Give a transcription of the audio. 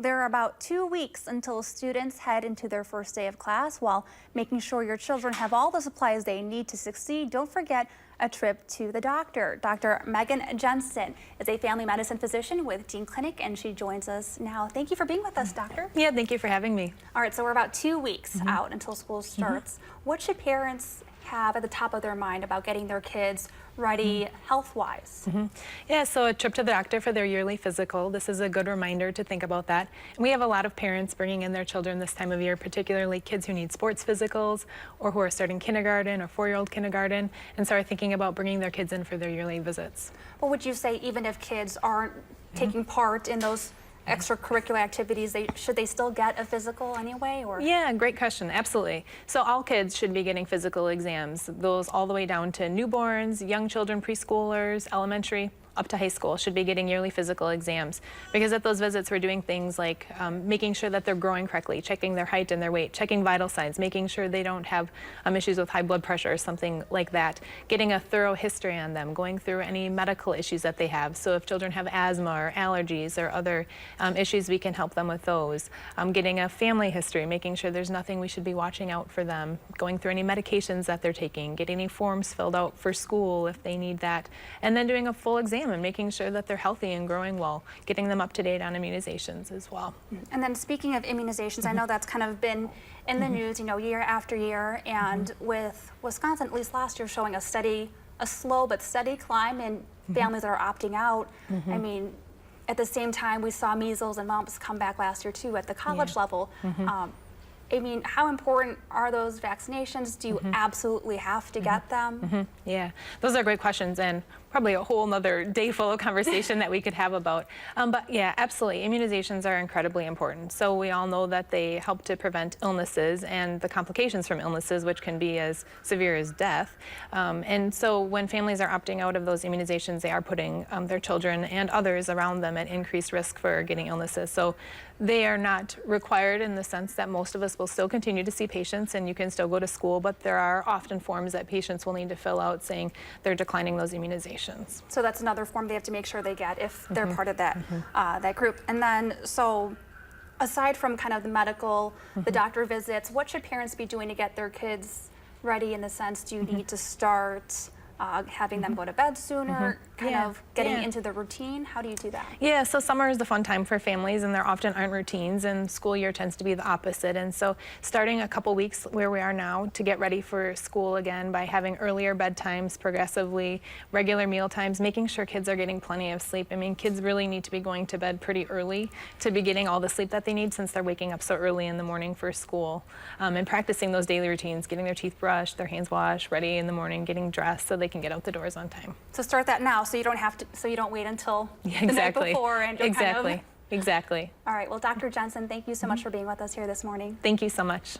There are about 2 weeks until students head into their first day of class. While making sure your children have all the supplies they need to succeed, don't forget a trip to the doctor. Dr. Megan Jensen is a family medicine physician with Dean Clinic, and she joins us now. Thank you for being with us, doctor. Yeah, thank you for having me. All right, so we're about 2 weeks out until school starts. What should parents have at the top of their mind about getting their kids ready health-wise? Yeah, so a trip to the doctor for their yearly physical. This is a good reminder to think about that. And we have a lot of parents bringing in their children this time of year, particularly kids who need sports physicals or who are starting kindergarten or 4-year-old kindergarten, and so are thinking about bringing their kids in for their yearly visits. What would you say, even if kids aren't taking part in those extracurricular activities, should they still get a physical anyway? Or Yeah, great question. Absolutely. So all kids should be getting physical exams. Those all the way down to newborns, young children, preschoolers, elementary, up to high school should be getting yearly physical exams, because at those visits we're doing things like making sure that they're growing correctly, checking their height and their weight, checking vital signs, making sure they don't have issues with high blood pressure or something like that, getting a thorough history on them, going through any medical issues that they have. So if children have asthma or allergies or other issues, we can help them with those. Getting a family history, making sure there's nothing we should be watching out for them, going through any medications that they're taking, getting any forms filled out for school if they need that, and then doing a full exam and making sure that they're healthy and growing well, getting them up to date on immunizations as well. And then speaking of immunizations, I know that's kind of been in the news, you know, year after year, and with Wisconsin, at least last year, showing a slow but steady climb in families that are opting out. I mean, at the same time, we saw measles and mumps come back last year too at the college level. I mean, how important are those vaccinations? Do you absolutely have to get them? Yeah, those are great questions, and probably a whole nother day full of conversation that we could have about. But yeah, absolutely, immunizations are incredibly important. So we all know that they help to prevent illnesses and the complications from illnesses, which can be as severe as death. And so when families are opting out of those immunizations, they are putting their children and others around them at increased risk for getting illnesses. So they are not required in the sense that most of us will still continue to see patients and you can still go to school, but there are often forms that patients will need to fill out saying they're declining those immunizations. So that's another form they have to make sure they get if they're part of that that group. And then, so aside from kind of the medical, the doctor visits, what should parents be doing to get their kids ready in the sense, do you need to start having them go to bed sooner, kind of getting into the routine? How do you do that? Yeah, so summer is the fun time for families, and there often aren't routines, and school year tends to be the opposite. And so starting a couple weeks where we are now to get ready for school again by having earlier bedtimes progressively, regular meal times, making sure kids are getting plenty of sleep. I mean, kids really need to be going to bed pretty early to be getting all the sleep that they need since they're waking up so early in the morning for school. And practicing those daily routines, getting their teeth brushed, their hands washed, ready in the morning, getting dressed so they can get out the doors on time. So start that now, so you don't have to, so you don't wait until the night before and you're kind of... Exactly. All right, well, Dr. Jensen, thank you so much for being with us here this morning. Thank you so much.